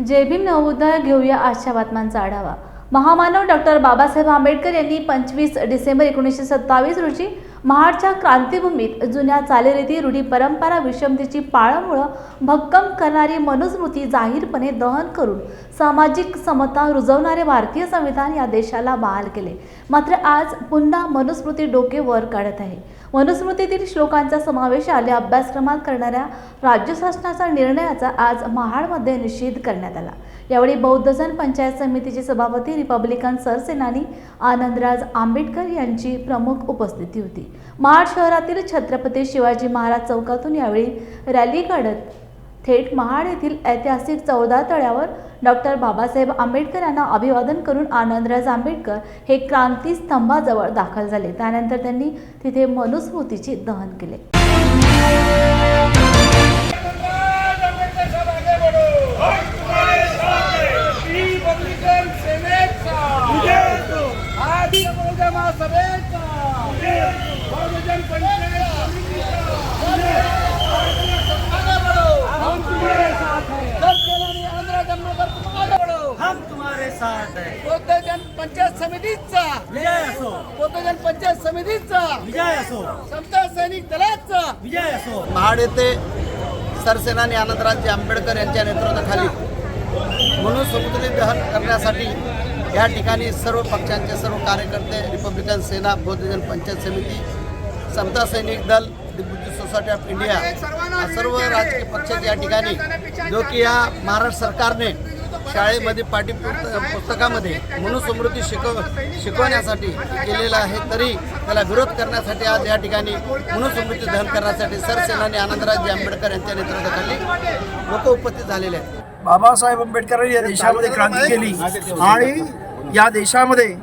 जय भीम नवोदय घेऊया आजच्या बातम्यांचा आढावा। महामानव डॉक्टर बाबासाहेब आंबेडकर यांनी 25 डिसेंबर 1927 रोजी महाडच्या क्रांतीभूमीत जुन्या चालीरीती, रूढी, परंपरा, विषमतेची पाळंमुळं भक्कम करणारी मनुस्मृती जाहीरपणे दहन करून सामाजिक समता रुजवणारे भारतीय संविधान या देशाला बहाल केले। मात्र आज पुन्हा मनुस्मृती डोके वर काढत आहे। मनुस्मृतीतील श्लोकांचा समावेश आल्या अभ्यासक्रमात करणाऱ्या राज्य शासनाचा निर्णयाचा आज महाडमध्ये निषेध करण्यात आला। यावेळी बौद्धजन पंचायत समितीचे सभापती रिपब्लिकन सरसेनानी आनंदराज आंबेडकर यांची प्रमुख उपस्थिती होती। महाड शहरातील छत्रपती शिवाजी महाराज चौकातून यावेळी रॅली काढत थेट महाड येथील ऐतिहासिक 14 तळ्यावर डॉक्टर बाबासाहेब आंबेडकर यांना अभिवादन करून आनंदराज आंबेडकर हे क्रांती स्तंभाजवळ दाखल झाले। त्यानंतर त्यांनी तिथे मनुस्मृतीचे दहन केले। हम तुम्हारे साथ हैं। बौद्धजन पंचायत समितीचा विजय असो, बौद्धजन पंचायत समितीचा विजय असो, समता सैनिक दलाचा विजय असो। महाड येथे सरसेनानी आनंदराज आंबेडकर यांच्या नेतृत्वाखाली मनुस्मृती दहन करण्यासाठी या ठिकाणी सर्व पक्षांचे सर्व कार्यकर्ते, रिपब्लिकन सेना, बौद्धजन पंचायत समिती, समता सैनिक दल, बुद्धिस्ट सोसायटी ऑफ इंडिया सर्व राजकीय पक्षाचे या ठिकाणी, जो की या महाराष्ट्र सरकारने शाळेमध्ये पाठ्यपुस्तकामध्ये मनुस्मृती शिकवण्यासाठी केलेला आहे, तरी त्याला विरोध करण्यासाठी आज या ठिकाणी मनुस्मृती दहन करण्यासाठी सरसेनानी आनंदराज आंबेडकर यांच्या नेतृत्वाखाली लोक उपस्थित झालेले आहेत। बाबासाहेब आंबेडकरांनी या देशामध्ये क्रांती केली आणि या देशामध्ये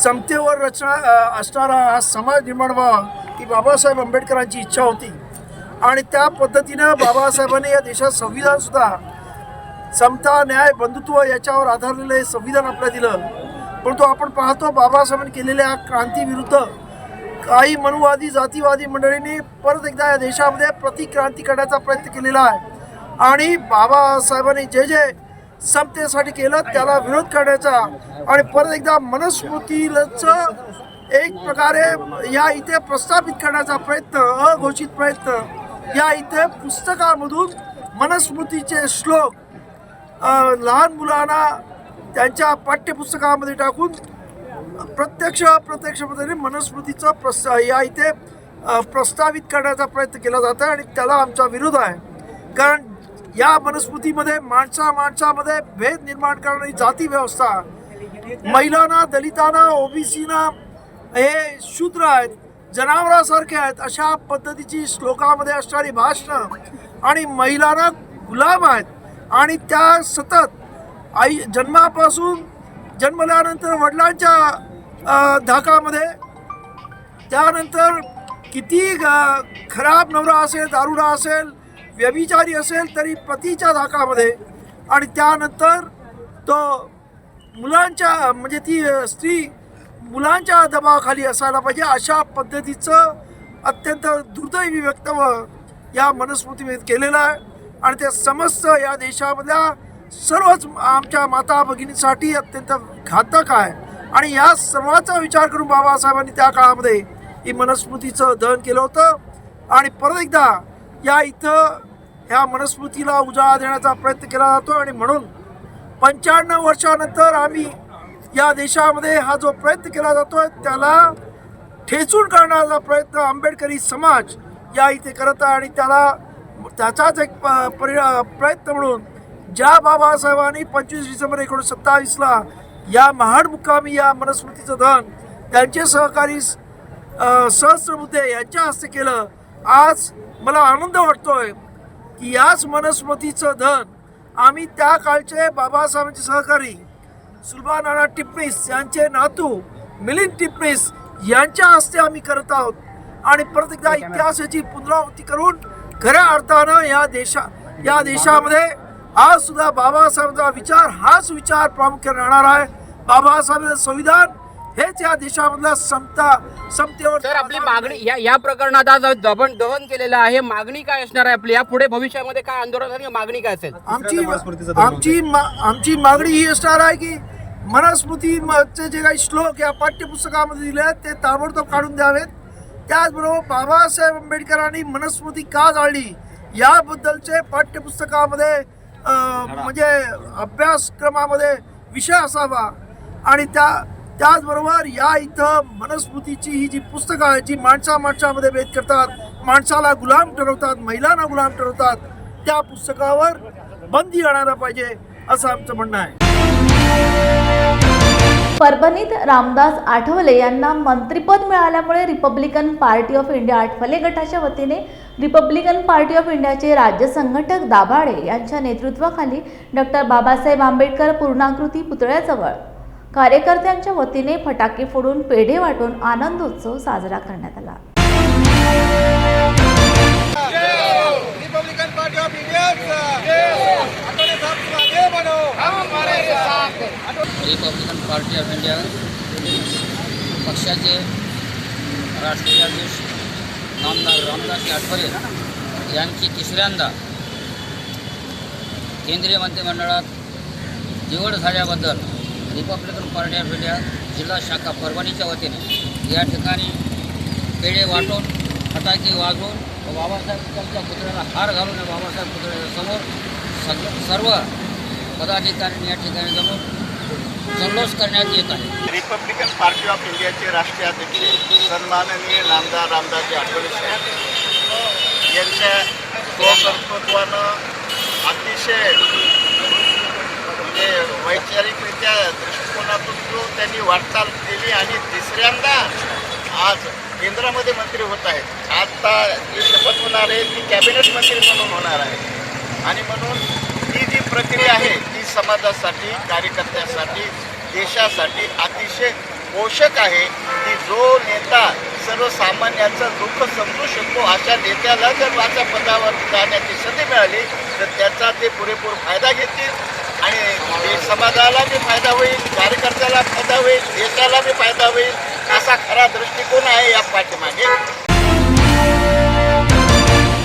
समतेवर रचना असणारा हा समाज निर्माण व्हावा ही बाबासाहेब आंबेडकरांची इच्छा होती आणि त्या पद्धतीनं बाबासाहेबांनी या देशात संविधान सुद्धा समता, न्याय, बंधुत्व याच्यावर आधारलेलं हे संविधान आपल्याला दिलं। परंतु आपण पाहतो बाबासाहेबांनी केलेल्या क्रांतीविरुद्ध काही मनुवादी, जातीवादी मंडळींनी परत एकदा या देशामध्ये प्रतिक्रांती करण्याचा प्रयत्न केलेला आहे आणि बाबासाहेबांनी जे जे समतेसाठी केलं त्याला विरोध करण्याचा आणि परत एकदा मनुस्मृतीचं एक प्रकारे या इथे प्रस्थापित करण्याचा प्रयत्न, अघोषित प्रयत्न, या इथे पुस्तकामधून मनुस्मृतीचे श्लोक लहान मुलांना त्यांच्या पाठ्यपुस्तकामध्ये टाकून प्रत्यक्ष पद्धतीने मनुस्मृतीचा या इथे प्रस्तावित करण्याचा प्रयत्न केला जातो आणि त्याला आमचा विरोध आहे। कारण या मनुस्मृतीमध्ये माणसामध्ये भेद निर्माण करणारी जाती व्यवस्था, महिलांना, दलितांना, ओबीसीना हे शूद्र आहेत, जनावरांसारखे आहेत अशा पद्धतीची श्लोकामध्ये असणारी भाषणं आणि महिलांना गुलाम आहेत आणि त्या सतत आई जन्मापासून जन्मल्यानंतर वडिलांच्या धाकामध्ये, त्यानंतर किती खराब नवरा असेल, दारुडा असेल, व्यभिचारी असेल तरी पतीच्या धाकामध्ये आणि त्यानंतर तो मुलांच्या म्हणजे ती स्त्री मुलांच्या दबावाखाली असायला पाहिजे अशा पद्धतीचं अत्यंत दुर्दैवी वक्तव्य या मनुस्मृतीमध्ये केलेलं आहे आणि ते समस्त या देशामधल्या सर्वच आमच्या माता भगिनींसाठी अत्यंत घातक आहे आणि या सर्वाचा विचार करून बाबासाहेबांनी त्या काळामध्ये ही मनुस्मृतीचं दहन केलं होतं आणि परत एकदा या इथं ह्या मनुस्मृतीला उजाळा देण्याचा प्रयत्न केला जातो आणि म्हणून 95 वर्षानंतर आम्ही या देशामध्ये हा जो प्रयत्न केला जातो त्याला ठेचून काढण्याचा प्रयत्न आंबेडकरी समाज या इथे करत आहे आणि त्याचाच एक प्रयत्न म्हणून ज्या बाबासाहेबांनी 25 डिसेंबर 1927ला या महाड मुक्कामी या मनुस्मृतीचं दहन त्यांचे सहकारी सहस्त्रबुद्धे यांच्या हस्ते केलं। आज मला आनंद वाटतोय की याच मनुस्मृतीचं दहन आम्ही त्या काळचे बाबासाहेबांचे सहकारी सुलभानाना टिपणीस यांचे नातू मिलिंद टिपणीस यांच्या हस्ते आम्ही करत आहोत आणि परत एकदा इतिहासाची पुनरावृत्ती करून खऱ्या अर्थानं या देशामध्ये आज सुद्धा बाबासाहेबांचा विचार हाच विचार प्रामुख्याने राहणार आहे। बाबासाहेबांचं संविधान हेच या देशामधला समतेवर सर आपली मागणी या प्रकरणात आज दहन केलेलं आहे, मागणी काय असणार आहे आपली, या पुढे भविष्यामध्ये काय आंदोलन मागणी काय असेल? आमची मागणी ही असणार आहे की मनुस्मृतीचे जे काही श्लोक या पाठ्यपुस्तकामध्ये दिले आहेत ते ताबडतोब काढून द्यावेत. त्याचबरोबर बाबासाहेब आंबेडकरांनी मनुस्मृती का जाळली याबद्दलचे पाठ्यपुस्तकामध्ये म्हणजे अभ्यासक्रमामध्ये विषय असावा. आणि त्याचबरोबर या इथं मनुस्मृतीची ही जी पुस्तकं आहेत जी माणसामध्ये भेद करतात, माणसाला गुलाम ठरवतात, महिलांना गुलाम ठरवतात, त्या पुस्तकावर बंदी आणायला पाहिजे असं आमचं म्हणणं आहे. परभणीत रामदास आठवले यांना मंत्रिपद मिळाल्यामुळे Republican party of India Athawale गटाच्या वतीने रिपब्लिकन पार्टी ऑफ इंडियाचे राज्य संघटक दाभाडे यांच्या नेतृत्वाखाली डॉक्टर बाबासाहेब आंबेडकर पूर्णाकृती पुतळ्याजवळ कार्यकर्त्यांच्या वतीने फटाके फोडून पेढे वाटून आनंदोत्सव साजरा करण्यात आला. Republican party of Republican party of India पक्षाचे राष्ट्रीय अध्यक्ष नामदार रामदास आठवले यांची तिसऱ्यांदा केंद्रीय मंत्रिमंडळात निवड झाल्याबद्दल रिपब्लिकन पार्टी ऑफ इंडिया जिल्हा शाखा परभणीच्या वतीने या ठिकाणी पेढे वाटून फटाके वाजवून बाबासाहेबांच्या पुतळ्याला हार घालून बाबासाहेब पुतळ्यासमोर सर्व पदाधिकाऱ्यांनी या ठिकाणी जमून जल्लोष करण्यात येत आहे. रिपब्लिकन पार्टी ऑफ इंडियाचे राष्ट्रीय अध्यक्ष सन्माननीय नामदार रामदासजी आठवले साहेब यांच्या स्वकर्तृत्वानं अतिशय म्हणजे वैचारिकरित्या दृष्टिकोनातून जो त्यांनी वाटचाल केली आणि तिसऱ्यांदा आज केंद्रामध्ये मंत्री होत आहेत. आता जी शपथ होणार आहे ती कॅबिनेट मंत्री म्हणून होणार आहे आणि म्हणून ही जी प्रक्रिया आहे ती समाजासाठी, कार्यकर्त्यासाठी, देशासाठी अतिशय पोषक आहे की जो नेता सर्वसामान्यांचं दुःख समजू शकतो अशा नेत्याला जर माझ्या पदावर जाण्याची संधी मिळाली तर त्याचा ते पुरेपूर फायदा घेतील आणि समाजाला बी फायदा होईल, कार्यकर्त्याला फायदा होईल, देशाला बी फायदा होईल असा खरा दृष्टिकोन आहे या पाठीमागे.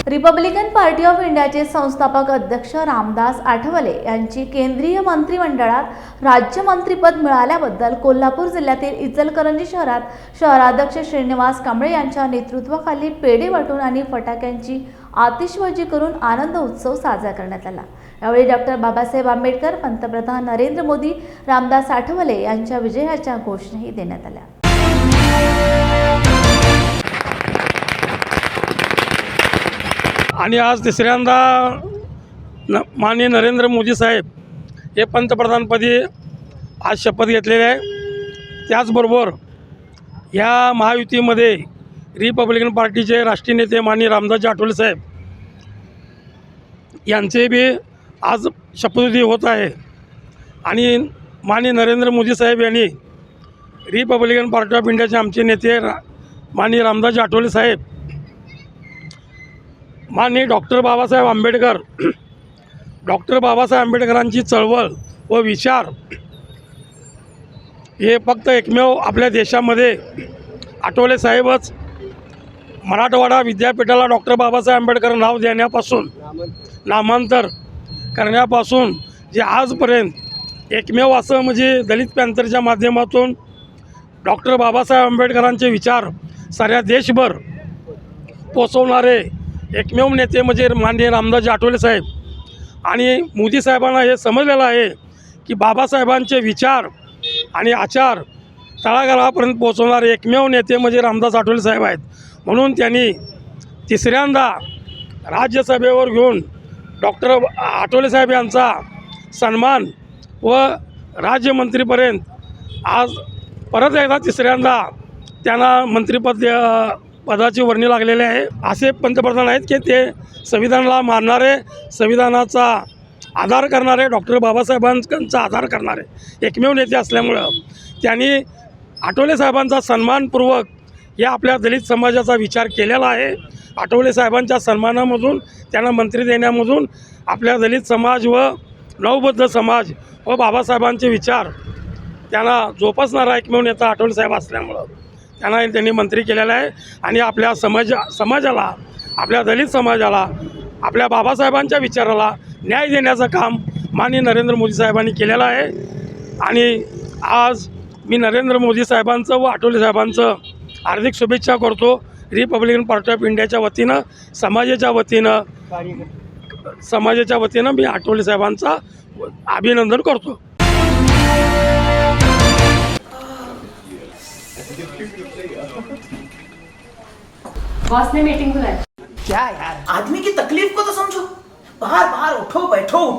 रिपब्लिकन पार्टी ऑफ इंडियाचे संस्थापक अध्यक्ष रामदास आठवले यांची केंद्रीय मंत्रिमंडळात राज्यमंत्रीपद मिळाल्याबद्दल कोल्हापूर जिल्ह्यातील इचलकरंजी शहरात शहराध्यक्ष श्रीनिवास कांबळे यांच्या नेतृत्वाखाली पेढे वाटून आणि फटाक्यांची आतिषबाजी करून आनंद उत्सव साजरा करण्यात आला. यावेळी डॉक्टर बाबासाहेब आंबेडकर, पंतप्रधान नरेंद्र मोदी, रामदास आठवले यांच्या विजयाच्या घोषणाही देण्यात आल्या. आणि आज तिसऱ्यांदा माननीय नरेंद्र मोदी साहेब हे पंतप्रधानपदी आज शपथ घेतलेले आहे. त्याचबरोबर ह्या महायुतीमध्ये रिपब्लिकन पार्टीचे राष्ट्रीय नेते माननीय रामदासजी आठवले साहेब यांचे बी आज शपथविधी होत आहे. आणि माननीय नरेंद्र मोदी साहेब यांनी रिपब्लिकन पार्टी ऑफ इंडियाचे आमचे नेते माननीय रामदासजी आठवले साहेब, माननीय डॉक्टर बाबासाहेब आंबेडकरांची चळवळ व विचार हे फक्त एकमेव आपल्या देशामध्ये आठवले साहेबच मराठवाडा विद्यापीठाला डॉक्टर बाबासाहेब आंबेडकर नाव देण्यापासून, नामांतर करण्यापासून जे आजपर्यंत एकमेव असं म्हणजे दलित पॅंथरच्या माध्यमातून डॉक्टर बाबासाहेब आंबेडकरांचे विचार साऱ्या देशभर पोचवणारे एकमेव नेते म्हणजे माननीय रामदासजी आठवले साहेब. आणि मोदी साहेबांना हे समजलेलं आहे की बाबासाहेबांचे विचार आणि आचार तळागाळापर्यंत पोचवणारे एकमेव नेते म्हणजे रामदास आठवले साहेब आहेत. म्हणून त्यांनी तिसऱ्यांदा राज्यसभेवर घेऊन डॉक्टर आठवले साहेब यांचा सन्मान व राज्यमंत्रीपर्यंत आज परत एकदा तिसऱ्यांदा त्यांना मंत्रिपद पदाची वर्णी लागलेले आहे. असे पंतप्रधान आहेत की ते संविधानाला मानणारे, संविधानाचा आधार करणारे, डॉक्टर बाबासाहेबांचा आधार करणारे एकमेव नेते असल्यामुळं त्यांनी आठवले साहेबांचा सन्मानपूर्वक या आपल्या दलित समाजाचा विचार केलेला आहे. आठवले साहेबांच्या सन्मानामधून त्यांना मंत्री देण्यामधून आपल्या दलित समाज व नवबद्ध समाज व बाबासाहेबांचे विचार त्यांना जोपासणारा एकमेव नेता आठवले साहेब असल्यामुळं त्यांनी मंत्री केलेला आहे आणि आपल्या समाजाला आपल्या दलित समाजाला आपल्या बाबासाहेबांच्या विचाराला न्याय देण्याचं काम माननीय नरेंद्र मोदी साहेबांनी केलेलं आहे. आणि आज मी नरेंद्र मोदी साहेबांचं व आठवले साहेबांचं हार्दिक शुभेच्छा करतो. रिपब्लिकन पार्टी ऑफ इंडियाच्या वतीनं समाजाच्या वतीनं मी आठवले साहेबांचा अभिनंदन करतो. बॉस ने मीटिंग बुलाई. क्या यार, आदमी की तकलीफ को तो समझो. बाहर बाहर उठो बैठो.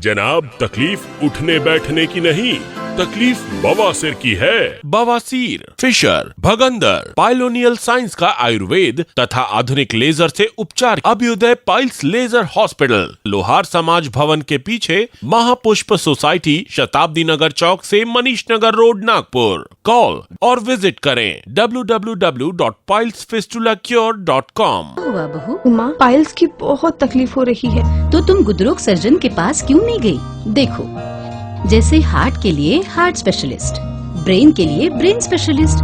जनाब, तकलीफ उठने बैठने की नहीं, तकलीफ बवासीर की है. बवासीर, फिशर, भगंदर, पाइलोनियल साइंस का आयुर्वेद तथा आधुनिक लेजर से उपचार. अभ्युदय पाइल्स लेजर हॉस्पिटल, लोहार समाज भवन के पीछे, महापुष्प सोसाइटी, शताब्दी नगर चौक से मनीष नगर रोड, नागपुर. कॉल और विजिट करें www.pilesfistulacure.com. हुआ बहू, माँ पाइल्स की बहुत तकलीफ हो रही है. तो तुम गुदरोग सर्जन के पास क्यों नहीं गई? देखो, जैसे हार्ट के लिए हार्ट स्पेशलिस्ट, ब्रेन के लिए ब्रेन स्पेशलिस्ट,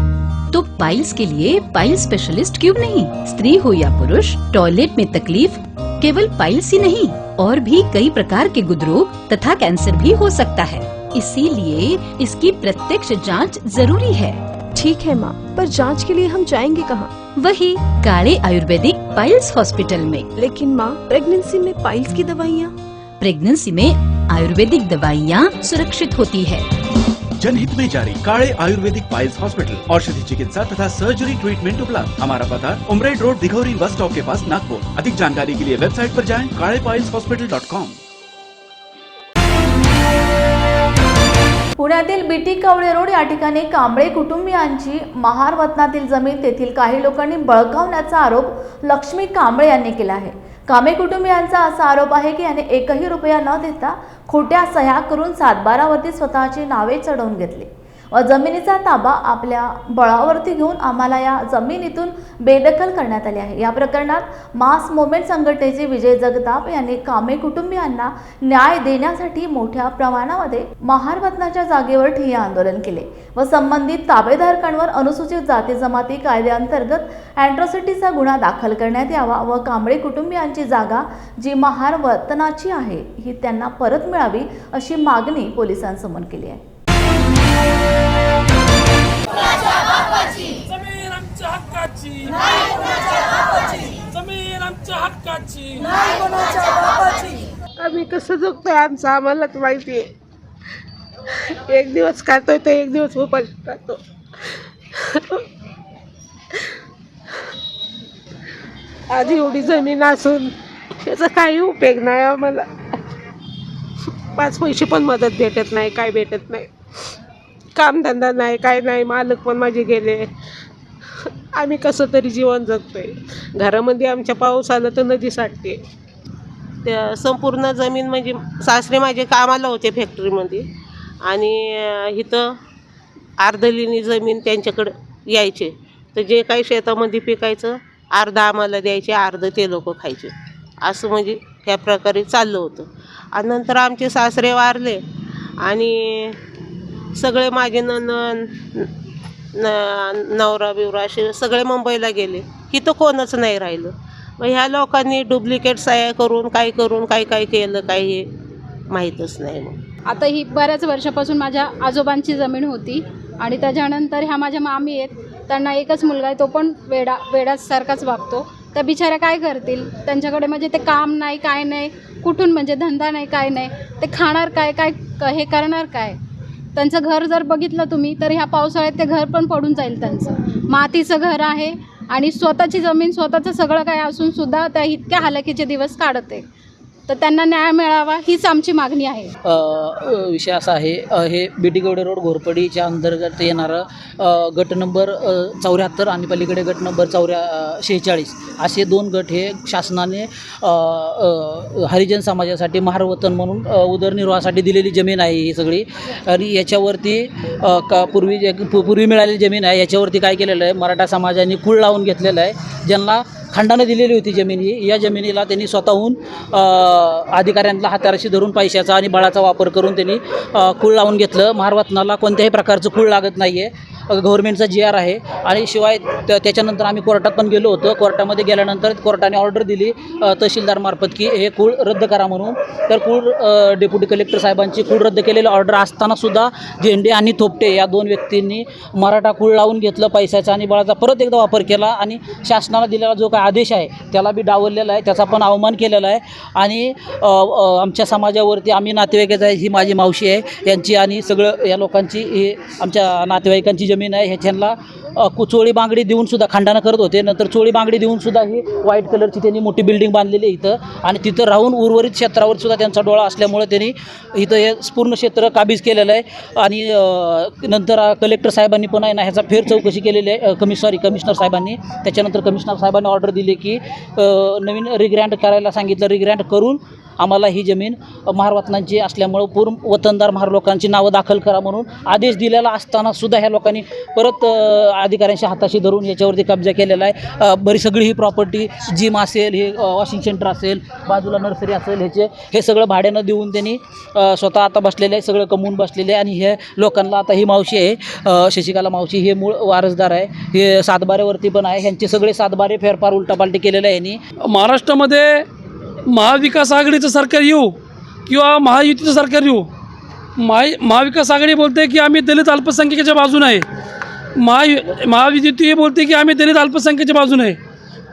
तो पाइल्स के लिए पाइल्स स्पेशलिस्ट क्यों नहीं? स्त्री हो या पुरुष, टॉयलेट में तकलीफ केवल पाइल्स ही नहीं, और भी कई प्रकार के गुदरोग तथा कैंसर भी हो सकता है. इसीलिए इसकी प्रत्यक्ष जांच जरूरी है. ठीक है माँ, पर जांच के लिए हम जाएंगे कहाँ? वही काले आयुर्वेदिक पाइल्स हॉस्पिटल में. लेकिन माँ, प्रेगनेंसी में पाइल्स की दवाइयाँ? प्रेगनेंसी में आयुर्वेदिक दवाइयाँ सुरक्षित होती है. जनहित में जारी. काले आयुर्वेदिक पाइल्स हॉस्पिटल, औषधि चिकित्सा तथा सर्जरी ट्रीटमेंट उपलब्ध. हमारा पता उमरेड रोड, दिघौरी बस स्टॉप के पास, नागपुर. अधिक जानकारी के लिए वेबसाइट पर जाएं kalepileshospital.com. पुण्यातील बीटी कवळे रोड या ठिकाणी कांबळे कुटुंबियांची महार वतनातील जमीन तेथील काही लोकांनी बळकावण्याचा आरोप लक्ष्मी कांबळे यांनी केला आहे. कांबळे कुटुंबियांचा असा आरोप आहे की याने एकही रुपया न देता खोट्या सह्या करून सातबारावरती स्वतःची नावे चढवून घेतली व जमिनीचा ताबा आपल्या बळावरती घेऊन आम्हाला या जमिनीतून बेदखल करण्यात आली आहे. या प्रकरणात मास मूवमेंट संघटनेचे विजय जगताप यांनी कांबळे कुटुंबियांना न्याय देण्यासाठी मोठ्या प्रमाणामध्ये महार वतनाच्या जागेवर ठिय्या आंदोलन केले व संबंधित ताबेदारकांवर अनुसूचित जाती जमाती कायद्याअंतर्गत अॅट्रॉसिटीचा गुन्हा दाखल करण्यात यावा व कांबळे कुटुंबियांची जागा जी महार वतनाची आहे ही त्यांना परत मिळावी अशी मागणी पोलिसांसमोर केली आहे. जमीन आमच्या हक्काची, जमीन आमच्या हक्काची. आम्ही कसं जगतोय आमचं आम्हालाच माहिती आहे. एक दिवस खातोय तर एक दिवस उपाशी खातो. आधी एवढी जमीन असून त्याचा काही उपयोग नाही आम्हाला. 5 पैसे पण मदत भेटत नाही, काय भेटत नाही. कामधंदा नाही, काय नाही. मालक पण माझे गेले. आम्ही कसं तरी जीवन जगतोय. घरामध्ये आमच्या पाऊस आला तर नदी साठते. त्या संपूर्ण जमीन म्हणजे सासरे माझे कामाला होते फॅक्टरीमध्ये आणि इथं अर्धलीनी जमीन त्यांच्याकडं यायचे. तर जे काही शेतामध्ये पिकायचं अर्धा आम्हाला द्यायचे, अर्ध ते लोक खायचे. असं म्हणजे ह्या प्रकारे चाललं होतं. आणि नंतर आमचे सासरे वारले आणि सगळे माझे नवरा बिवरा असे सगळे मुंबईला गेले. इथं कोणच नाही राहिलं. मग ह्या लोकांनी डुप्लिकेट सह्या करून काय केलं काय हे माहीतच नाही. मग आता ही बऱ्याच वर्षापासून माझ्या आजोबांची जमीन होती आणि त्याच्यानंतर ह्या माझ्या मामी आहेत. त्यांना एकच मुलगा आहे, तो पण वेड्यासारखाच वागतो. त्या बिचाऱ्या काय करतील? त्यांच्याकडे म्हणजे ते काम नाही, काय नाही, कुठून म्हणजे धंदा नाही, काय नाही. ते खाणार काय हे करणार काय? त्यांचं घर जर बघितलं तुम्ही तर ह्या पावसाळ्यात ते घर पण पडून जाईल. त्यांचं मातीचं घर आहे आणि स्वतःची जमीन स्वतःचं सगळं काय असून सुद्धा त्या इतक्या हालाकीचे दिवस काढते. तर त्यांना न्याय मिळावा हीच आमची मागणी आहे. विषय असा आहे, हे बीटी कवळे रोड घोरपडीच्या अंतर्गत येणारं गट नंबर 74 आणि पलीकडे गट नंबर 46 असे 2 गट हे शासनाने हरिजन समाजासाठी महारवतन म्हणून उदरनिर्वाहासाठी दिलेली जमीन आहे ही सगळी. आणि याच्यावरती पूर्वी मिळालेली जमीन आहे याच्यावरती काय केलेलं आहे, मराठा समाजाने कूळ लावून घेतलेलं आहे. ज्यांना खंडानं दिलेली होती जमीन ही. या जमिनीला त्यांनी स्वतःहून अधिकाऱ्यांना हाताराशी धरून पैशाचा आणि बळाचा वापर करून त्यांनी खूळ लावून घेतलं. महारवतनाला कोणत्याही प्रकारचं खूळ लागत नाही आहे, गव्हर्नमेंटचा GR आहे. आणि शिवाय त्याच्यानंतर आम्ही कोर्टात पण गेलो होतो. कोर्टामध्ये गेल्यानंतर कोर्टाने ऑर्डर दिली तहसीलदारमार्फत की हे खूळ रद्द करा म्हणून. तर खूळ डेप्युटी कलेक्टर साहेबांची खूळ रद्द केलेली ऑर्डर असतानासुद्धा झेंडे आणि थोपटे या 2 व्यक्तींनी मराठा खूळ लावून घेतलं, पैशाचा आणि बळाचा परत एकदा वापर केला आणि शासनाला दिलेला जो काय आदेश आहे त्याला बी डावललेला आहे, त्याचा पण अवमान केलेला आहे. आणि आमच्या समाजावरती आम्ही नातेवाईकच आहे, ही माझी मावशी आहे यांची आणि सगळं या लोकांची ही आमच्या नातेवाईकांची जमीन आहे. ह्याच्यांना चोळी बांगडी देऊनसुद्धा खंडानं करत होते. नंतर चोळी बांगडी देऊनसुद्धा ही व्हाईट कलरची त्यांनी मोठी बिल्डिंग बांधलेली आहे इथं. आणि तिथं राहून उर्वरित क्षेत्रावर सुद्धा त्यांचा डोळा असल्यामुळे त्यांनी इथं हे पूर्ण क्षेत्र काबीज केलेलं आहे. आणि नंतर कलेक्टर साहेबांनी पण आहे ना ह्याचा फेर चौकशी केलेली आहे, कमिशनर साहेबांनी. त्याच्यानंतर कमिशनर साहेबांनी ऑर्डर दिली की नवीन रिग्रँट करायला सांगितलं. रिग्रँट करून आम्हाला ही जमीन महारवतनांची असल्यामुळं पूर्ण वतनदार महार लोकांची नावं दाखल करा म्हणून आदेश दिलेला असतानासुद्धा ह्या लोकांनी परत अधिकाऱ्यांच्या हाताशी धरून याच्यावरती कब्जा केलेला आहे. बरी सगळी ही प्रॉपर्टी, जिम असेल, हे वॉशिंग सेंटर असेल, बाजूला नर्सरी असेल, हे सगळं भाड्यानं देऊन त्यांनी स्वतः आता बसलेले आहे, सगळं कमवून बसलेले आहे. आणि हे लोकांना आता ही मावशी आहे शशिकला मावशी, हे मूळ वारसदार आहे, हे सातबाऱ्यावरती पण आहे. ह्यांचे सगळे सातबारे फेरफार उलटापालटी केलेले आहे यांनी. महाराष्ट्रामध्ये महाविकास आघाडीचं सरकार येऊ किंवा महायुतीचं सरकार येऊ, महाविकास आघाडी बोलते की आम्ही दलित अल्पसंख्याकाच्या बाजूने आहे, महायुती बोलते की आम्ही दलित अल्पसंख्याच्या बाजूने आहे.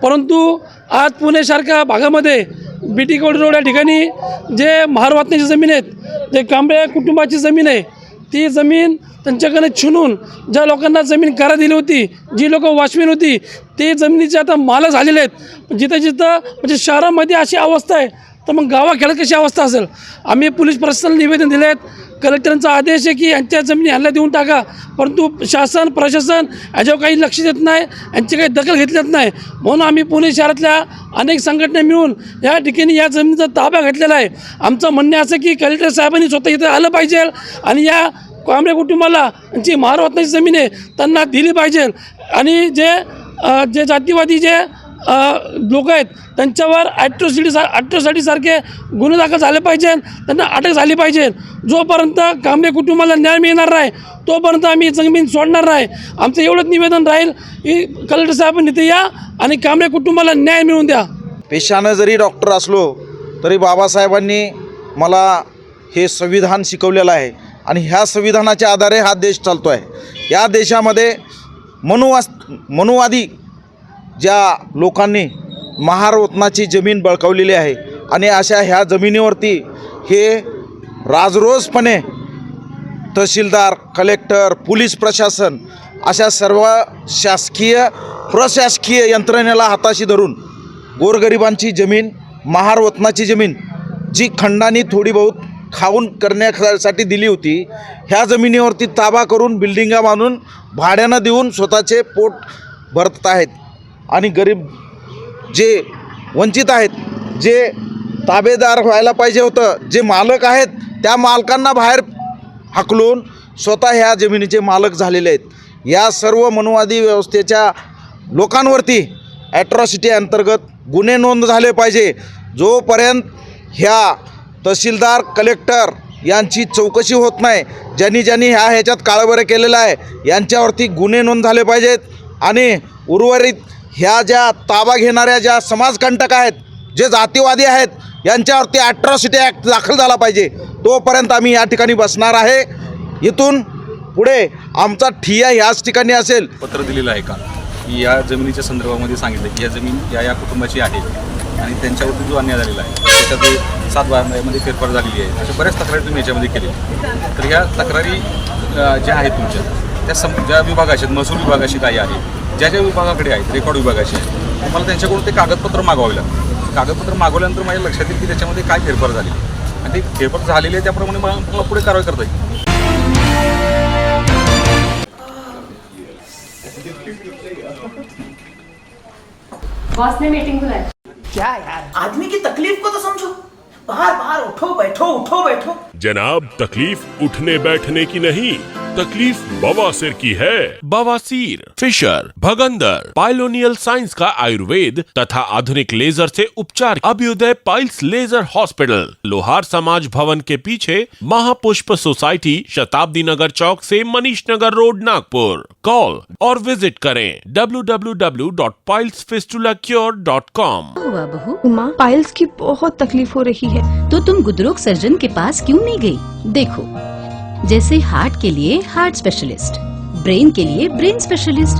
परंतु आज पुण्यासारख्या भागामध्ये BT कवडे रोड या ठिकाणी जे महारवतनाची जमीन आहेत, जे कांबळे कुटुंबाची जमीन आहे, ती जमीन त्यांच्याकडे छिनून ज्या लोकांना जमीन करा दिली होती, जी लोक वॉचमॅन होती, ते जमिनीचे आता मालक झालेले आहेत. जिथं म्हणजे शहरामध्ये अशी अवस्था आहे, तर मग गावाखेड्यात कशी अवस्था असेल. आम्ही पोलीस प्रशासनाला निवेदन दिले आहेत, कलेक्टरांचा आदेश आहे की यांच्या जमिनी ह्यांना देऊन टाका. परंतु शासन प्रशासन याच्यावर काही लक्ष देत नाही, यांची काही दखल घेतली नाही. म्हणून आम्ही पुणे शहरातल्या अनेक संघटना मिळून या ठिकाणी या जमिनीचा ताबा घेतलेला आहे. आमचं म्हणणं असं की कलेक्टर साहेबांनी स्वतः इथं आलं पाहिजे आणि या कांबळे कुटुंबाला जी महारवतनाची जमीन आहे त्यांना दिली पाहिजे. आणि जे जातीवादी जे लोक आहेत त्यांच्यावर ॲट्रॉसिटीसारखे गुन्हे दाखल झाले पाहिजे, त्यांना अटक झाली पाहिजे. जोपर्यंत कांबळे कुटुंबाला न्याय मिळणार नाही तोपर्यंत आम्ही जमीन सोडणार नाही. आमचं एवढंच निवेदन राहील की कलेक्टर साहेबांनी इथे या आणि कांबळे कुटुंबाला न्याय मिळवून द्या. पेशानं जरी डॉक्टर असलो तरी बाबासाहेबांनी मला हे संविधान शिकवलेलं आहे आणि ह्या संविधानाच्या आधारे हा देश चालतो आहे. या देशामध्ये मनुवादी ज्या लोकांनी महारवतनाची जमीन बळकावलेली आहे आणि अशा ह्या जमिनीवरती हे राजरोसपणे तहसीलदार, कलेक्टर, पोलीस प्रशासन अशा सर्व शासकीय प्रशासकीय यंत्रणेला हाताशी धरून गोरगरिबांची जमीन, महारवतनाची जमीन जी खंडानी थोडी बहुत खाऊन करण्यासाठी दिली होती, ह्या जमिनीवरती ताबा करून बिल्डिंगा बांधून भाड्यानं देऊन स्वतःचे पोट भरत आहेत. आणि गरीब जे वंचित आहेत, जे ताबेदार व्हायला पाहिजे होतं, जे मालक आहेत त्या मालकांना बाहेर हाकलून स्वतः ह्या जमिनीचे मालक झालेले आहेत. या सर्व मनुवादी व्यवस्थेच्या लोकांवरती ॲट्रॉसिटी अंतर्गत गुन्हे नोंद झाले पाहिजे. जोपर्यंत ह्या तहसीलदार, कलेक्टर यांची चौकशी होत नाही, ज्यांनी ह्याच्यात काळबेरं केलेलं आहे यांच्यावरती गुन्हे नोंद झाले पाहिजेत. आणि उर्वरित ह्या ज्या ताबा घेणाऱ्या ज्या समाजकंटक आहेत, जे जातीवादी आहेत, यांच्यावरती ॲट्रॉसिटी ॲक्ट दाखल झाला पाहिजे. तोपर्यंत आम्ही या ठिकाणी बसणार आहे. इथून पुढे आमचा ठिय्या ह्याच ठिकाणी असेल. पत्र दिलेलं आहे का की या जमिनीच्या संदर्भामध्ये सांगितलं की या जमीन या कुटुंबाची आहे आणि त्यांच्यावरती जो अन्याय झालेला आहे त्याच्यात 7 बारामध्ये फेरफार झालेली आहे. अशा बऱ्याच तक्रारी तुम्ही याच्यामध्ये केल्या. तर ह्या तक्रारी ज्या आहेत तुमच्या त्या ज्या विभागाशी आहेत, महसूल विभागाशी काही आहे, ज्या विभागाकडे आहेत, रेकॉर्ड विभागाशी आहे, तुम्हाला त्यांच्याकडून ते कागदपत्र मागवावे लागतात. कागदपत्र मागवल्यानंतर माझ्या लक्षात येईल की त्याच्यामध्ये काय फेरफार झाली आणि ते फेरफार झालेली आहे त्याप्रमाणे मला पुढे कारवाई करता येईल. बॉस ने मीटिंग बुलाई. क्या यार, आदमी की तकलीफ को तो समझो. बाहर बाहर उठो बैठो, उठो बैठो. जनाब, तकलीफ उठने बैठने की नहीं, तकलीफ बवासीर की है? बवासीर, फिशर, भगंदर, पाइलोनियल साइंस का आयुर्वेद तथा आधुनिक लेजर से उपचार। अभ्युदय पाइल्स लेजर हॉस्पिटल, लोहार समाज भवन के पीछे, महापुष्प सोसाइटी, शताब्दी नगर चौक से मनीष नगर रोड, नागपुर। कॉल और विजिट करें www.pilesfistulacure.com। हुआ बहू? माँ, पाइल्स की बहुत तकलीफ हो रही है। तो तुम गुदरोग सर्जन के पास क्यों नहीं गई? देखो, जैसे हार्ट के लिए हार्ट स्पेशलिस्ट, ब्रेन के लिए ब्रेन स्पेशलिस्ट,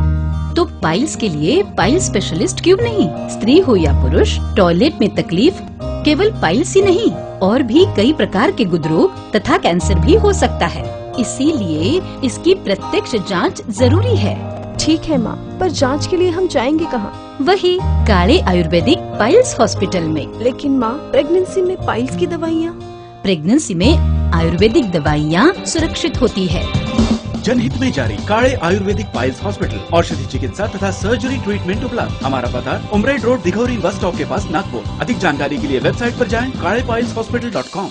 तो पाइल्स के लिए पाइल्स स्पेशलिस्ट क्यों नहीं? स्त्री हो या पुरुष, टॉयलेट में तकलीफ केवल पाइल्स ही नहीं, और भी कई प्रकार के गुदरोग तथा कैंसर भी हो सकता है। इसीलिए इसकी प्रत्यक्ष जांच जरूरी है। ठीक है माँ, पर जांच के लिए हम जाएंगे कहाँ? वही काले आयुर्वेदिक पाइल्स हॉस्पिटल में। लेकिन माँ, प्रेगनेंसी में पाइल्स की दवाइयाँ? प्रेगनेंसी में आयुर्वेदिक दवाइयाँ सुरक्षित होती है। जनहित में जारी काले आयुर्वेदिक पाइल्स हॉस्पिटल, औषधि चिकित्सा तथा सर्जरी ट्रीटमेंट उपलब्ध। हमारा पता उमरेड रोड, दिघौरी बस स्टॉप के पास, नागपुर। अधिक जानकारी के लिए वेबसाइट पर जाएं kalepileshospital.com।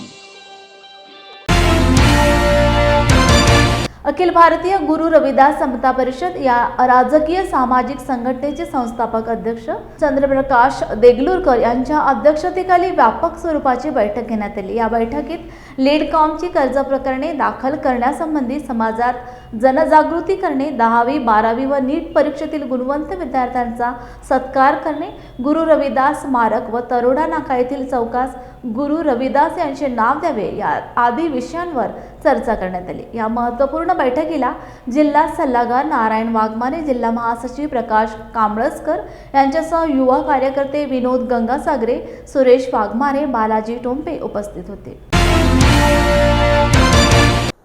अखिल भारतीय गुरु रविदास समता परिषद या राजकीय सामाजिक संघटनेचे संस्थापक अध्यक्ष चंद्रप्रकाश देगलूरकर यांच्या अध्यक्षतेखाली व्यापक स्वरूपाची बैठक घेण्यात आली। या बैठकीत लीडकॉमची कर्ज प्रकरणे दाखल करण्यासंबंधी समाजात जनजागृती करणे, 10वी 12वी व नीट परीक्षेतील गुणवंत विद्यार्थ्यांचा सत्कार करणे, गुरु रविदास स्मारक व तरोडा नाका येथील चौकास गुरु रविदास यांचे नाव द्यावे या आदी विषयांवर चर्चा करण्यात आली। या महत्त्वपूर्ण बैठकीला जिल्हा सल्लागार नारायण वाघमारे, जिल्हा महासचिव प्रकाश कांबळस्कर यांच्यासह युवा कार्यकर्ते विनोद गंगासागरे, सुरेश वाघमारे, बालाजी टोंपे उपस्थित होते।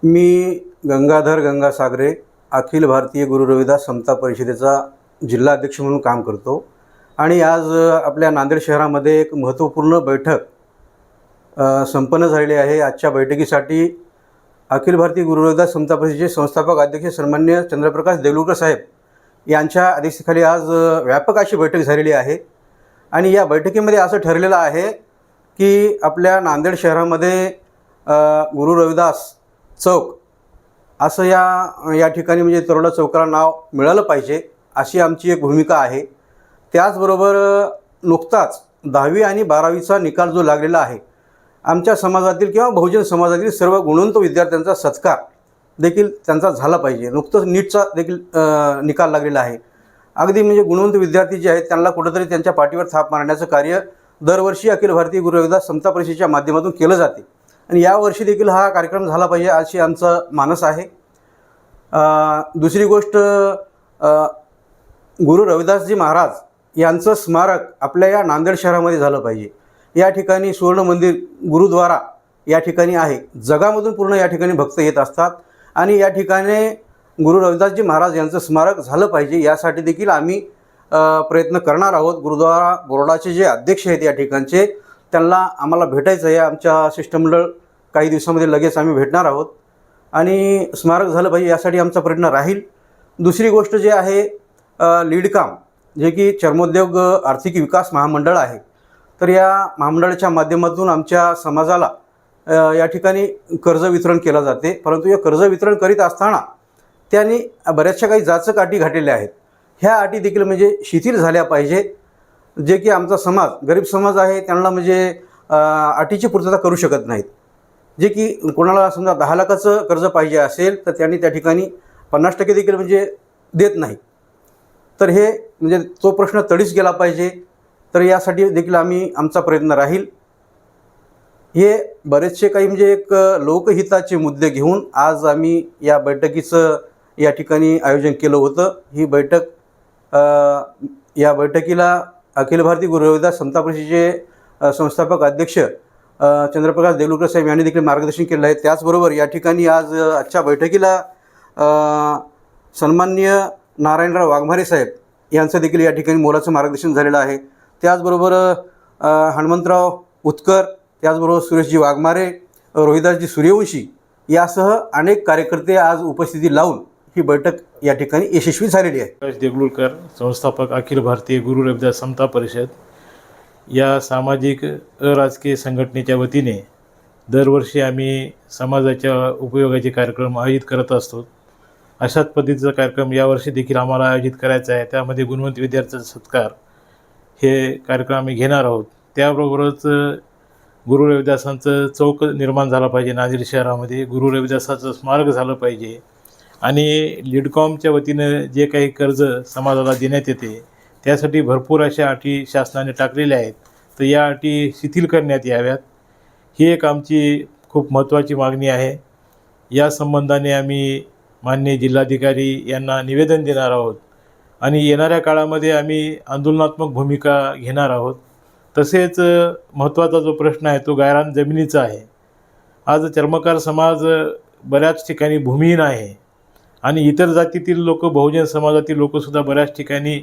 मी गंगाधर गंगासागरे, अखिल भारतीय गुरु रविदास समता परिषदेचा जिल्हाध्यक्ष म्हणून काम करतो आणि आज आपल्या नांदेड शहरामध्ये एक महत्त्वपूर्ण बैठक संपन्न झालेली आहे। आजच्या बैठकीसाठी अखिल भारतीय गुरु रविदास समता परिषदेचे संस्थापक अध्यक्ष सन्माननीय चंद्रप्रकाश देगलूरकर साहेब यांच्या अध्यक्षतेखाली आज व्यापक अशी बैठक झालेली आहे आणि या बैठकीमध्ये असं ठरलेलं आहे की आपल्या नांदेड शहरामध्ये गुरु रविदास चौक असं या ठिकाणी म्हणजे तरोडा चौकाला नाव मिळालं पाहिजे अशी आमची एक भूमिका आहे। त्याचबरोबर नुकताच 10वी आणि 12वीचा निकाल जो लागलेला आहे, आमच्या समाजातील किंवा बहुजन समाजातील सर्व गुणवंत विद्यार्थ्यांचा सत्कार देखील त्यांचा झाला पाहिजे। नुकतंच नीटचा देखील निकाल लागलेला आहे। अगदी म्हणजे गुणवंत विद्यार्थी जे आहेत त्यांना कुठंतरी त्यांच्या पाठीवर थाप मारण्याचं कार्य दरवर्षी अखिल भारतीय गुरु रविदास समता परिषदेच्या माध्यमातून केलं जाते आणि यावर्षी देखील हा कार्यक्रम झाला पाहिजे अशी आमचं मानस आहे। दुसरी गोष्ट, गुरु रविदासजी महाराज यांचं स्मारक आपल्या या नांदेड शहरामध्ये झालं पाहिजे। या ठिकाणी सुवर्ण मंदिर गुरुद्वारा या ठिकाणी आहे, जगामधून पूर्ण या ठिकाणी भक्त येत असतात आणि या ठिकाणी गुरु रविदासजी महाराज यांचं स्मारक झालं पाहिजे यासाठी देखील आम्ही प्रयत्न करणार आहोत। गुरुद्वारा बोर्डाचे जे अध्यक्ष आहेत या ठिकाणचे, त्यांना आम्हाला भेटायचं आहे। आमच्या शिष्टमंडळ काही दिवसामध्ये लगेच आम्ही भेटणार आहोत आणि स्मारक झालं पाहिजे यासाठी आमचा प्रयत्न राहील। दुसरी गोष्ट जे आहे लीडकाम, जे की चर्मोद्योग आर्थिक विकास महामंडळ आहे, तर या महामंडळाच्या माध्यमातून आमच्या समाजाला या ठिकाणी कर्ज वितरण केलं जाते, परंतु या कर्ज वितरण करीत असताना त्यांनी बऱ्याचशा काही जाचक अटी घातलेल्या आहेत। ह्या अटी देखील म्हणजे शिथिल झाल्या पाहिजे, जे की आमचा समाज गरीब समाज आहे त्यांना म्हणजे अटीची पूर्तता करू शकत नाहीत। जे की कोणाला समजा 10 लाखाचं कर्ज पाहिजे असेल तर त्यांनी त्या ठिकाणी 50% देखील म्हणजे देत नाही, तर हे म्हणजे तो प्रश्न तडीस गेला पाहिजे। तर यासाठी देखील आमचा प्रयत्न राहील। हे बरेचसे काही म्हणजे एक लोकहिताचे मुद्दे घेऊन आज आम्ही या बैठकीचं या ठिकाणी आयोजन केलं होतं। ही बैठक या बैठकीला अखिल भारतीय गुरु रविदास समता परिषदेचे संस्थापक अध्यक्ष चंद्रप्रकाश देगलूरकर साहेब यांनी देखील मार्गदर्शन केलं आहे। त्याचबरोबर या ठिकाणी आज आजच्या बैठकीला सन्माननीय नारायणराव वाघमारे साहेब यांचं देखील या ठिकाणी मोलाचं मार्गदर्शन झालेलं आहे। त्याचबरोबर हनुमंतराव उत्कर, त्याचबरोबर सुरेशजी वाघमारे, रोहिदासजी सूर्यवंशी यासह अनेक कार्यकर्ते आज उपस्थिती लावून ही बैठक या ठिकाणी यशस्वी झालेली आहे। प्रकाश देगलूरकर, संस्थापक अखिल भारतीय गुरु रविदास समता परिषद या सामाजिक अराजकीय संघटनेच्या वतीने दरवर्षी आम्ही समाजाच्या उपयोगाचे कार्यक्रम आयोजित करत असतो अशाच पद्धतीचा कार्यक्रम यावर्षी देखील आम्हाला आयोजित करायचा आहे. त्यामध्ये गुणवंत विद्यार्थ्यांचा सत्कार हे कार्यक्रम आम्ही घेणार आहोत. त्याबरोबरच गुरु रविदासांचं चौक निर्माण झालं पाहिजे नांदेड शहरामध्ये, गुरु रविदासाचं स्मारक झालं पाहिजे आणि लीडकॉमच्या वतीनं जे काही कर्ज समाजाला देण्यात येते त्यासाठी भरपूर अशा अटी शासनाने टाकलेल्या आहेत, तर या अटी शिथिल करण्यात याव्यात. ही एक आमची खूप महत्त्वाची मागणी आहे. या संबंधाने आम्ही माननीय जिल्हाधिकारी यांना निवेदन देणार आहोत आणि येणाऱ्या काळामध्ये आम्ही आंदोलनात्मक भूमिका घेणार आहोत. तसेच महत्त्वाचा जो प्रश्न आहे तो गायरान जमिनीचा आहे. आज चर्मकार समाज बऱ्याच ठिकाणी भूमिहीन आहे आणि इतर जातीतील लोक, बहुजन समाजातील लोकसुद्धा बऱ्याच ठिकाणी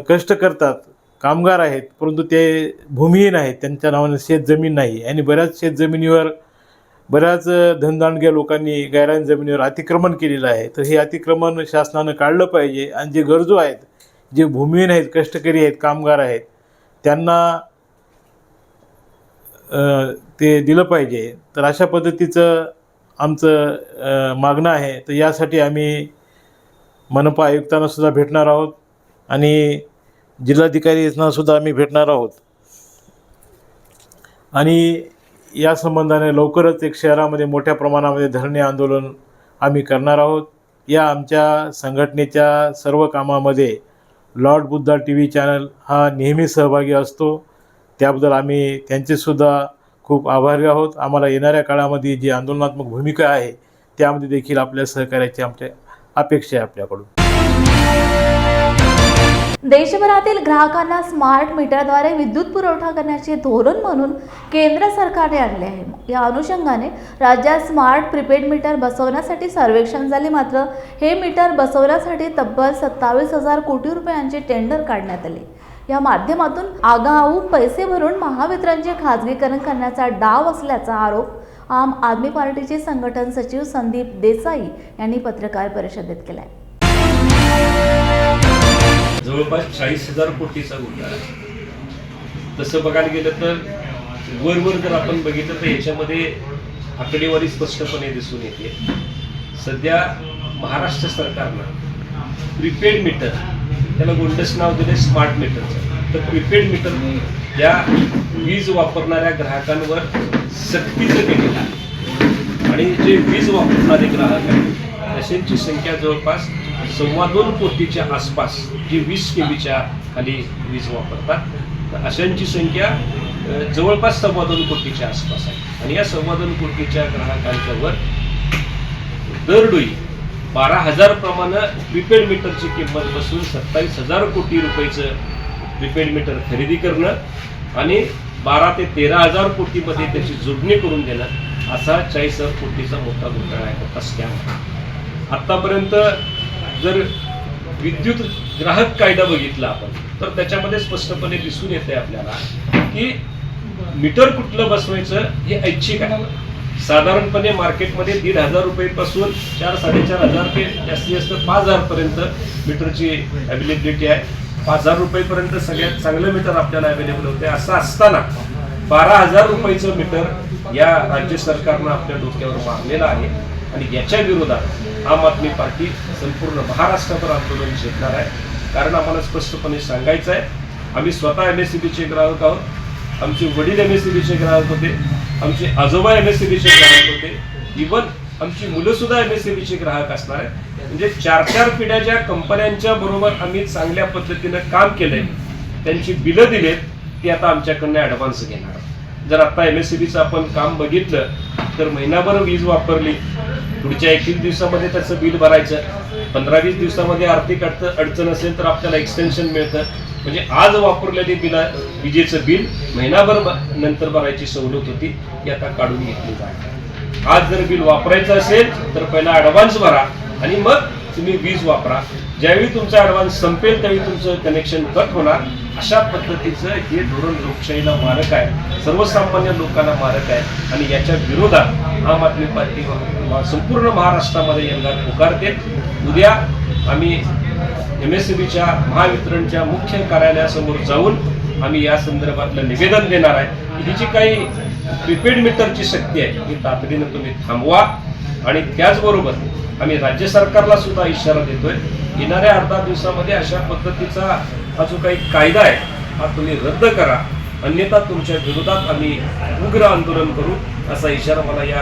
कष्ट करतात, कामगार आहेत, परंतु ते भूमिहीन आहेत, त्यांच्या नावाने शेतजमीन नाही आणि बऱ्याच शेतजमिनीवर बऱ्याच धनदांडग्या लोकांनी गायरान जमिनीवर अतिक्रमण केलेलं आहे. तर हे अतिक्रमण शासनानं काढलं पाहिजे आणि जे गरजू आहेत, जे भूमिहीन आहेत, कष्टकरी आहेत, कामगार आहेत, त्यांना ते दिलं पाहिजे. तर अशा पद्धतीचं आमचं मागणं आहे. तर यासाठी आम्ही मनपा आयुक्तांनासुद्धा भेटणार आहोत आणि जिल्हाधिकाऱ्यांनासुद्धा आम्ही भेटणार आहोत आणि या संबंधाने लवकरच एक शहरामध्ये मोठ्या प्रमाणामध्ये धरणे आंदोलन आम्ही करणार आहोत. या आमच्या संघटनेच्या सर्व कामामध्ये लॉर्ड बुद्धा TV चॅनल हा नेहमी सहभागी असतो. त्याबद्दल आम्ही त्यांचेसुद्धा खूप आभारी आहोत. आम्हाला येणाऱ्या काळामध्ये जी आंदोलनात्मक भूमिका आहे त्यामध्ये देखील आपल्या सहकार्याची आमच्या अपेक्षा आहे आपल्याकडून. देशभरातील ग्राहकांना स्मार्ट मीटरद्वारे विद्युत पुरवठा करण्याचे धोरण म्हणून केंद्र सरकारने आणले आहे. या अनुषंगाने राज्यात स्मार्ट प्रीपेड मीटर बसवण्यासाठी सर्वेक्षण झाले, मात्र हे मीटर बसवण्यासाठी तब्बल 27,000 कोटी रुपयांचे टेंडर काढण्यात आले. या माध्यमातून आगाऊ पैसे भरून महावितरणचे खाजगीकरण करण्याचा डाव असल्याचा आरोप आम आदमी पार्टीचे संघटन सचिव संदीप देसाई यांनी पत्रकार परिषदेत केला आहे. जवळपास 40,000 कोटीचा घोटाळा आहे. तसं बघायला गेलं तर वर जर आपण बघितलं तर याच्यामध्ये आकडेवारी स्पष्टपणे दिसून येते. सध्या महाराष्ट्र सरकारनं प्रीपेड मीटर, त्याला गोंडस नाव दिले स्मार्ट मीटरचं, तर प्रीपेड मीटर या वीज वापरणाऱ्या ग्राहकांवर सक्तीचं केलेलं आहे आणि जे वीज वापरणारे ग्राहक आहेत अशांची संख्या जवळपास 2.25 कोटीच्या आसपास, जे 20 kVच्या खाली वीज वापरतात, तर अशांची संख्या जवळपास 2.25 कोटीच्या आसपास आहे. आणि या 2.25 कोटीच्या ग्राहकांच्या वर दरडोई 12,000 प्रमाणे प्रीपेड मीटरची किंमत बसून 27,000 कोटी रुपयाचं प्रीपेड मीटर खरेदी करणं आणि 12 ते 13,000 कोटीमध्ये त्याची जोडणी करून देणं, असा 40,000 कोटीचा मोठा घोटाळा आहे, मोठा स्कॅम आहे. आत्तापर्यंत जर विद्युत ग्राहक कायदा बघितला आपण तर त्याच्यामध्ये स्पष्टपणे दिसून येते आपल्याला की मीटर कुठलं बसवायचं हे ऐच्छिक आहे. साधारणपणे मार्केटमध्ये 1,500 रुपयेपासून 4-4,500 ते जास्तीत जास्त 5,000 पर्यंत मीटरची अवेलेबिलिटी आहे. 5,000 रुपयेपर्यंत सगळ्यात चांगलं मीटर आपल्याला अवेलेबल होते. असं असताना 12,000 रुपयाचं मीटर या राज्य सरकारनं आपल्या डोक्यावर मारलेलं आहे आणि याच्या विरोधात आम आदमी पार्टी संपूर्ण महाराष्ट्रभर आंदोलन छेडणार आहे. कारण आम्हाला स्पष्टपणे सांगायचं आहे, आम्ही स्वतः MSEBचे ग्राहक आहोत, आमचे वडील MSEBचे ग्राहक होते, आमचे आजोबा MSEBचे ग्राहक होते, इव्हन आमची मुलंसुद्धा MSEBचे ग्राहक असणार आहे. म्हणजे 4-4 पिढ्या ज्या कंपन्यांच्या बरोबर आम्ही चांगल्या पद्धतीनं काम केलंय, त्यांची बिलं दिलेत, ती आता आमच्याकडनं ॲडव्हान्स घेणार. जर आता MSEBचं आपण काम बघितलं तर महिनाभर वीज वापरली, पुढच्या 21 दिवसामध्ये त्याचं बिल भरायचं, 15-20 दिवसामध्ये आर्थिक अडचण असेल तर आपल्याला एक्सटेन्शन मिळतं. म्हणजे आज वापरलेली विजेचं बिल महिनाभर नंतर भरायची सवलत होती, ती आता काढून घेतली जाते. आज जर बिल वापरायचं असेल तर पहिला ॲडव्हान्स भरा आणि मग तुम्ही वीज वापरा. ज्यावेळी तुमचा ॲडव्हान्स संपेल त्यावेळी तुमचं कनेक्शन कट होणार. अशा पद्धतीचं हे धोरण लोकशाहीला मारक आहे, सर्वसामान्य लोकांना मारक आहे आणि याच्या विरोधात आम आदमी पार्टी संपूर्ण महाराष्ट्रामध्ये यंदा पुकारते. उद्या आम्ही MSEBच्या महावितरणच्या मुख्य कार्यालयासमोर जाऊन आम्ही या संदर्भातलं निवेदन देणार आहे. ही जी काही प्रीपेड मीटरची शक्ती आहे ही तातडीनं तुम्ही थांबवा आणि त्याचबरोबर आम्ही राज्य सरकारला सुद्धा इशारा देतोय, येणाऱ्या अर्धा दिवसामध्ये अशा पद्धतीचा हा जो काही कायदा आहे हा तुम्ही रद्द करा, अन्यथा तुमच्या विरोधात आम्ही उग्र आंदोलन करू, असा इशारा मला या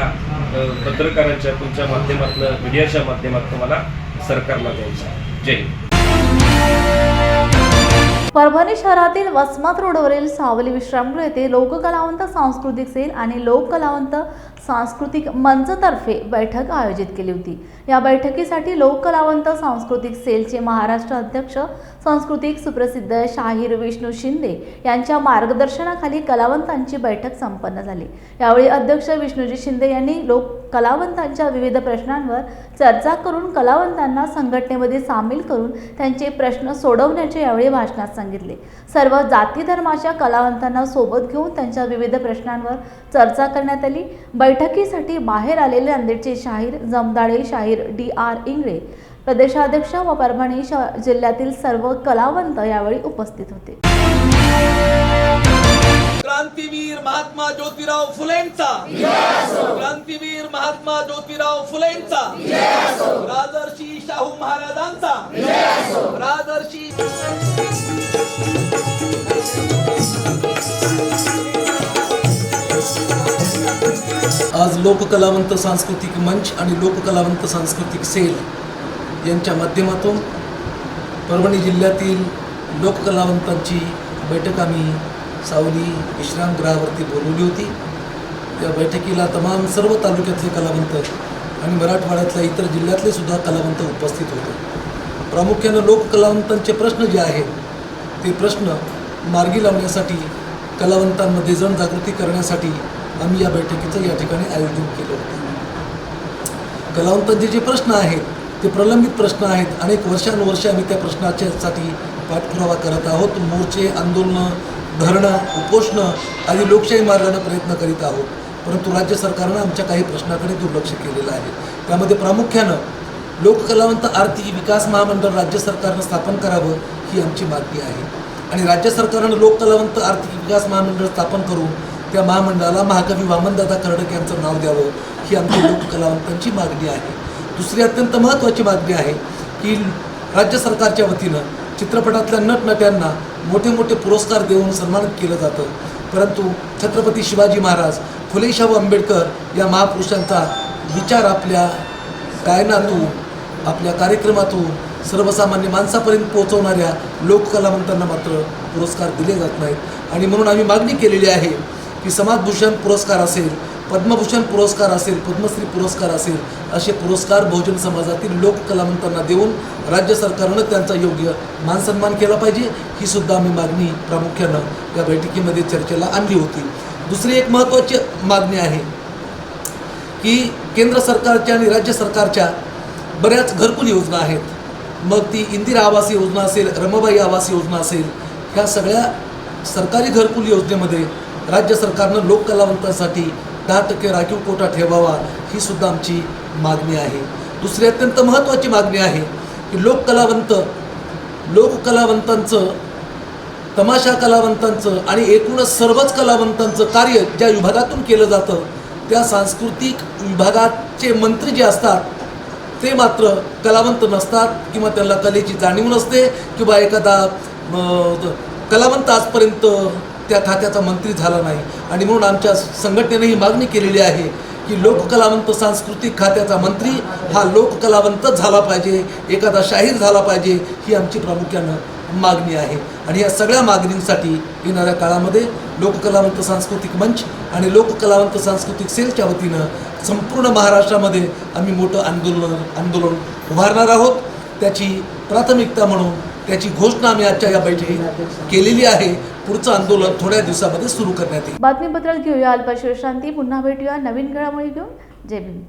पत्रकारांच्या तुमच्या माध्यमातून, मीडियाच्या माध्यमातून मला सरकारला द्यायचा आहे. जय हिंद. परभणी शहरातील वसमत रोडवरील सावली विश्रामगृह येथे लोककलावंत सांस्कृतिक सेल आणि लोककलावंत सांस्कृतिक मंचतर्फे बैठक आयोजित केली होती. या बैठकीसाठी लोककलावंत सांस्कृतिक सेलचे महाराष्ट्र अध्यक्ष सांस्कृतिक सुप्रसिद्ध शाहीर विष्णू शिंदे यांच्या मार्गदर्शनाखाली कलावंतांची बैठक संपन्न झाली. यावेळी अध्यक्ष विष्णूजी शिंदे यांनी लोक कलावंतांच्या विविध प्रश्नांवर चर्चा करून कलावंतांना संघटनेमध्ये सामील करून त्यांचे प्रश्न सोडवण्याचे यावेळी भाषणात सांगितले. सर्व जाती धर्माच्या कलावंतांना सोबत घेऊन त्यांच्या विविध प्रश्नांवर चर्चा करण्यात आली. बैठकीसाठी बाहेर आलेले नांदेडचे शाहीर जमदाडे शाहीर DR इंगळे प्रदेशाध्यक्ष व परभणी जिल्ह्यातील सर्व कलावंत यावेळी उपस्थित होते. क्रांतीवीर महात्मा ज्योतिराव फुलेंचा, क्रांतीवीर महात्मा ज्योतिराव फुलेंचा, राजर्षी शाहू महाराजांचा, राजर्षी आज लोककलावंत सांस्कृतिक मंच आणि लोककलावंत सांस्कृतिक सेल यांच्या माध्यमातून परभणी जिल्ह्यातील लोककलावंतांची बैठक आम्ही सावली विश्रामगृहावरती बोलवली होती. या बैठकीला तमाम सर्व तालुक्यातले कलावंत आणि मराठवाड्यातल्या इतर जिल्ह्यातले सुद्धा कलावंत उपस्थित होते. प्रामुख्यानं लोककलावंतांचे प्रश्न जे आहेत ते प्रश्न मार्गी लावण्यासाठी, कलावंतांमध्ये जनजागृती करण्यासाठी आम्ही या बैठकीचं या ठिकाणी आयोजन केलं होतं. कलावंतांचे जे प्रश्न आहेत ते प्रलंबित प्रश्न आहेत. अनेक वर्षानुवर्षे आम्ही त्या प्रश्नाच्यासाठी पाठपुरावा करत आहोत. मोर्चे, आंदोलनं, धरणं, उपोषणं आदी लोकशाही मार्गाने प्रयत्न करीत आहोत. परंतु राज्य सरकारनं आमच्या काही प्रश्नाकडे दुर्लक्ष केलेलं आहे. त्यामध्ये प्रामुख्यानं लोककलावंत आर्थिक विकास महामंडळ राज्य सरकारनं स्थापन करावं ही आमची मागणी आहे. आणि राज्य सरकारनं लोककलावंत आर्थिक विकास महामंडळ स्थापन करून त्या महामंडळाला महाकवी वामनदादा कर्डक यांचं नाव द्यावं ही आमची लोककलावंतांची मागणी आहे. दुसरी अत्यंत महत्त्वाची मागणी आहे की राज्य सरकारच्या वतीनं चित्रपटातल्या नटनट्यांना मोठे मोठे पुरस्कार देऊन सन्मानित केलं जातं. परंतु छत्रपती शिवाजी महाराज, फुले शाहू आंबेडकर या महापुरुषांचा विचार आपल्या गायनातून, आपल्या कार्यक्रमातून सर्वसामान्य माणसापर्यंत पोहोचवणाऱ्या लोककलावंतांना मात्र पुरस्कार दिले जात नाहीत. आणि म्हणून आम्ही मागणी केलेली आहे की समाजभूषण पुरस्कार असेल, पद्मभूषण पुरस्कार असेल, पद्मश्री पुरस्कार असेल, असे पुरस्कार बहुजन समाजातील लोककलावंतांना देऊन राज्य सरकारनं त्यांचा योग्य मानसन्मान केला पाहिजे. ही सुद्धा आम्ही मागणी प्रामुख्यानं या बैठकीमध्ये चर्चेला आणली होती. दुसरी एक महत्त्वाची मागणी आहे की केंद्र सरकारच्या आणि राज्य सरकारच्या बऱ्याच घरकुल योजना आहेत. मग ती इंदिरा आवास योजना असेल, रमाबाई आवास योजना असेल, ह्या सगळ्या सरकारी घरकुल योजनेमध्ये राज्य सरकारनं लोककलावंतांसाठी 10% राखीव कोटा ठेवावा ही सुद्धा आमची मागणी आहे. दुसरी अत्यंत महत्त्वाची मागणी आहे की लोककलावंतांचं, तमाशा कलावंतांचं आणि एकूणच सर्वच कलावंतांचं कार्य ज्या विभागातून केलं जातं त्या सांस्कृतिक विभागाचे मंत्री जे असतात ते मात्र कलावंत नसतात किंवा त्यांना कलेची जाणीव नसते किंवा एखादा कलावंत आजपर्यंत त्या खात्याचा मंत्री झाला नाही. आणि म्हणून आमच्या संघटनेने ही मागणी केलेली आहे की लोककलावंत सांस्कृतिक खात्याचा मंत्री हा लोककलावंत झाला पाहिजे, एखादा शाहीर झाला पाहिजे, ही आमची प्रामुख्यानं मागणी आहे. आणि या सगळ्या मागणींसाठी येणाऱ्या काळामध्ये लोककलावंत सांस्कृतिक मंच आणि लोककलावंत सांस्कृतिक सेलच्या वतीनं संपूर्ण महाराष्ट्रामध्ये आम्ही मोठं आंदोलन उभारणार आहोत. त्याची प्राथमिकता म्हणून त्याची घोषणा आम्ही आजच्या या बैठकीत केलेली आहे. पुढचं आंदोलन थोड्या दिवसामध्ये सुरू करण्यात येईल. बातमीपत्रात घेऊया अल्पश विश्रांती. पुन्हा भेटूया नवीन घडामोडी घेऊन. जय भीम.